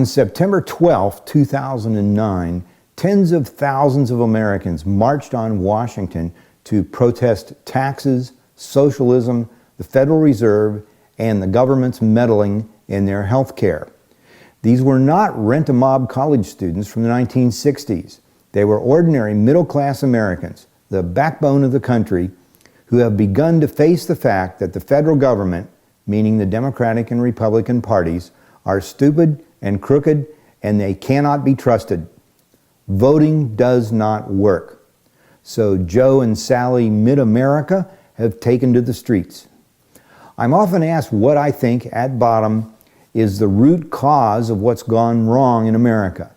On September 12, 2009, tens of thousands of Americans marched on Washington to protest taxes, socialism, the Federal Reserve, and the government's meddling in their health care. These were not rent-a-mob college students from the 1960s. They were ordinary middle-class Americans, the backbone of the country, who have begun to face the fact that the federal government, meaning the Democratic and Republican parties, are stupid and crooked, and they cannot be trusted. Voting does not work. So Joe and Sally Mid-America have taken to the streets. I'm often asked what I think, at bottom, is the root cause of what's gone wrong in America.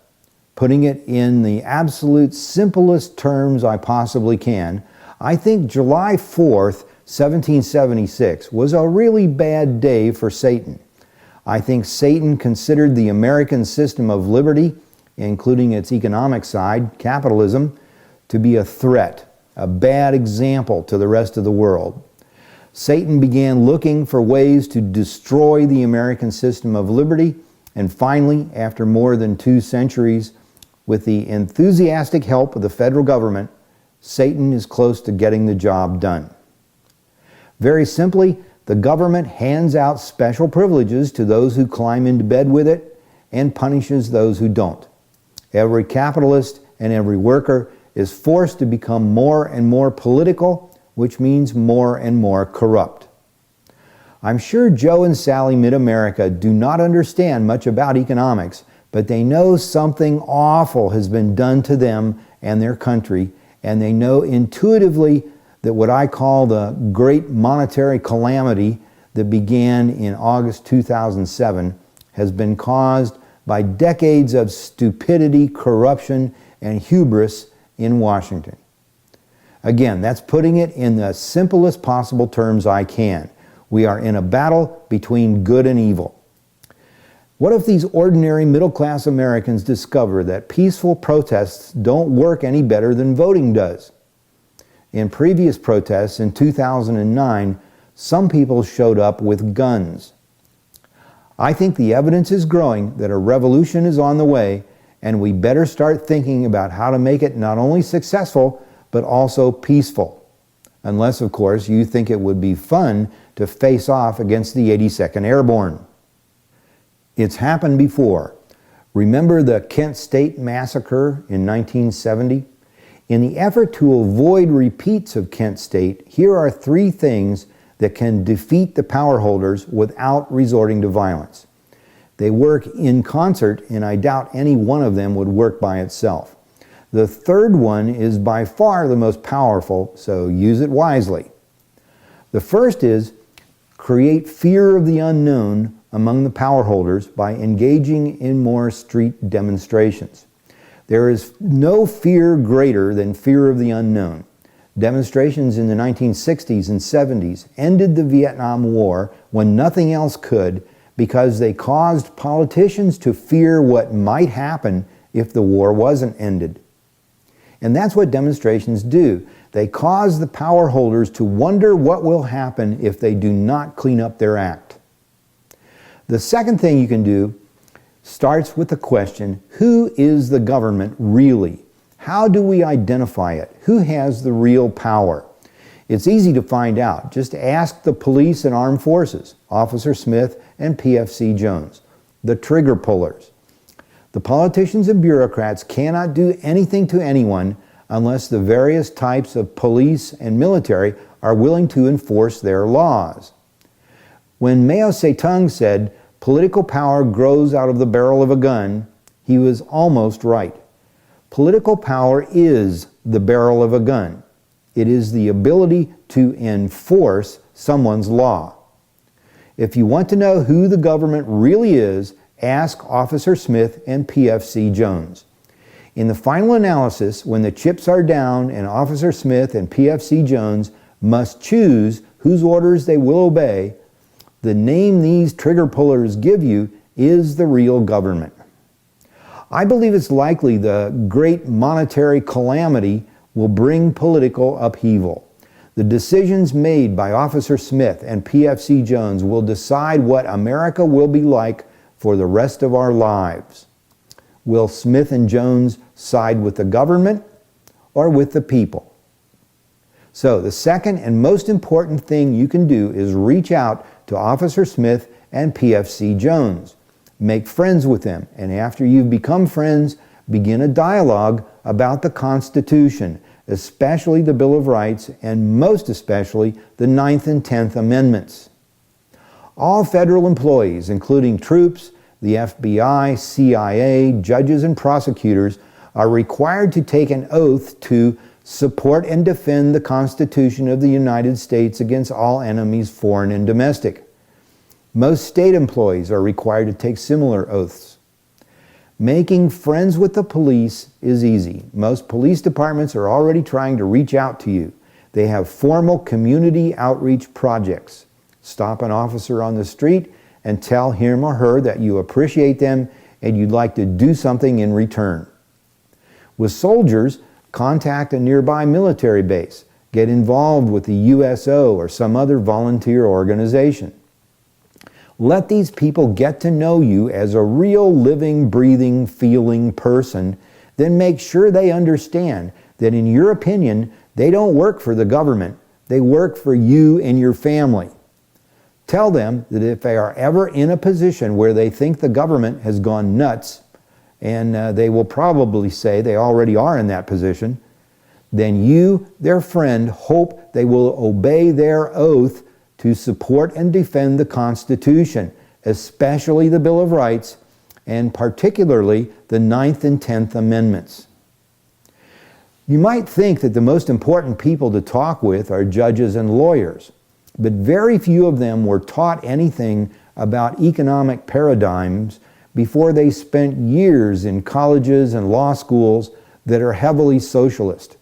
Putting it in the absolute simplest terms I possibly can, I think July 4th, 1776 was a really bad day for Satan. I think Satan considered the American system of liberty, including its economic side, capitalism, to be a threat, a bad example to the rest of the world. Satan began looking for ways to destroy the American system of liberty, and finally, after more than 2 centuries, with the enthusiastic help of the federal government, Satan is close to getting the job done. Very simply, the government hands out special privileges to those who climb into bed with it and punishes those who don't. Every capitalist and every worker is forced to become more and more political, which means more and more corrupt. I'm sure Joe and Sally Mid-America do not understand much about economics, but they know something awful has been done to them and their country, and they know intuitively that what I call the great monetary calamity that began in August 2007 has been caused by decades of stupidity, corruption, and hubris in Washington. Again, that's putting it in the simplest possible terms I can. We are in a battle between good and evil. What if these ordinary middle-class Americans discover that peaceful protests don't work any better than voting does? In previous protests in 2009, some people showed up with guns. I think the evidence is growing that a revolution is on the way, and we better start thinking about how to make it not only successful, but also peaceful. Unless, of course, you think it would be fun to face off against the 82nd Airborne. It's happened before. Remember the Kent State Massacre in 1970? In the effort to avoid repeats of Kent State, here are 3 things that can defeat the power holders without resorting to violence. They work in concert, and I doubt any one of them would work by itself. The third one is by far the most powerful, so use it wisely. The first is create fear of the unknown among the power holders by engaging in more street demonstrations. There is no fear greater than fear of the unknown. Demonstrations in the 1960s and 70s ended the Vietnam War when nothing else could, because they caused politicians to fear what might happen if the war wasn't ended. And that's what demonstrations do. They cause the power holders to wonder what will happen if they do not clean up their act. The second thing you can do starts with the question, who is the government really? How do we identify it? Who has the real power? It's easy to find out. Just ask the police and armed forces, Officer Smith and PFC Jones, the trigger pullers. The politicians and bureaucrats cannot do anything to anyone unless the various types of police and military are willing to enforce their laws. When Mao Zedong said, "Political power grows out of the barrel of a gun," he was almost right. Political power is the barrel of a gun. It is the ability to enforce someone's law. If you want to know who the government really is, ask Officer Smith and PFC Jones. In the final analysis, when the chips are down and Officer Smith and PFC Jones must choose whose orders they will obey, the name these trigger pullers give you is the real government. I believe it's likely the great monetary calamity will bring political upheaval. The decisions made by Officer Smith and PFC Jones will decide what America will be like for the rest of our lives. Will Smith and Jones side with the government or with the people? So the second and most important thing you can do is reach out to Officer Smith and PFC Jones. Make friends with them, and after you've become friends, begin a dialogue about the Constitution, especially the Bill of Rights, and most especially the 9th and 10th Amendments. All federal employees, including troops, the FBI, CIA, judges, and prosecutors, are required to take an oath to support and defend the Constitution of the United States against all enemies, foreign and domestic. Most state employees are required to take similar oaths. Making friends with the police is easy. Most police departments are already trying to reach out to you. They have formal community outreach projects. Stop an officer on the street and tell him or her that you appreciate them and you'd like to do something in return. With soldiers, contact a nearby military base. Get involved with the USO or some other volunteer organization. Let these people get to know you as a real living, breathing, feeling person. Then make sure they understand that in your opinion, they don't work for the government. They work for you and your family. Tell them that if they are ever in a position where they think the government has gone nuts, and they will probably say they already are in that position, then you, their friend, hope they will obey their oath to support and defend the Constitution, especially the Bill of Rights, and particularly the 9th and 10th Amendments. You might think that the most important people to talk with are judges and lawyers, but very few of them were taught anything about economic paradigms before they spent years in colleges and law schools that are heavily socialist.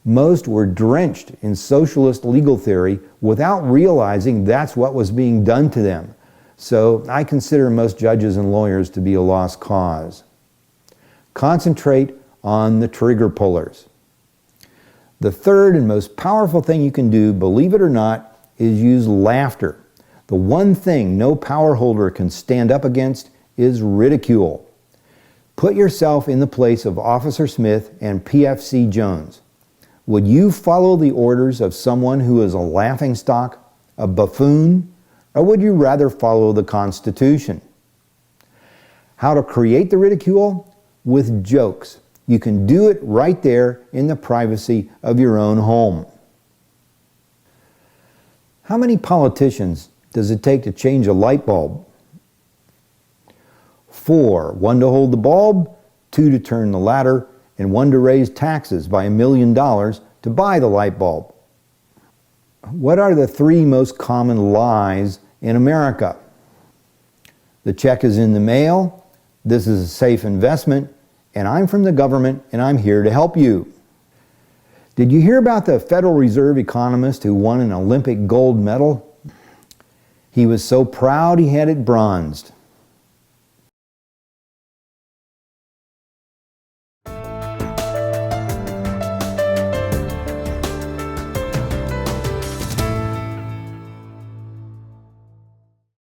Most were drenched in socialist legal theory without realizing that's what was being done to them. So I consider most judges and lawyers to be a lost cause. Concentrate on the trigger pullers. The third and most powerful thing you can do, believe it or not, is use laughter. The one thing no power holder can stand up against is ridicule. Put yourself in the place of Officer Smith and PFC Jones. Would you follow the orders of someone who is a laughingstock, a buffoon, or would you rather follow the Constitution? How to create the ridicule? With jokes. You can do it right there in the privacy of your own home. How many politicians does it take to change a light bulb? 4, 1 to hold the bulb, 2 to turn the ladder, and 1 to raise taxes by $1 million to buy the light bulb. What are the 3 most common lies in America? The check is in the mail, this is a safe investment, and I'm from the government and I'm here to help you. Did you hear about the Federal Reserve economist who won an Olympic gold medal? He was so proud he had it bronzed.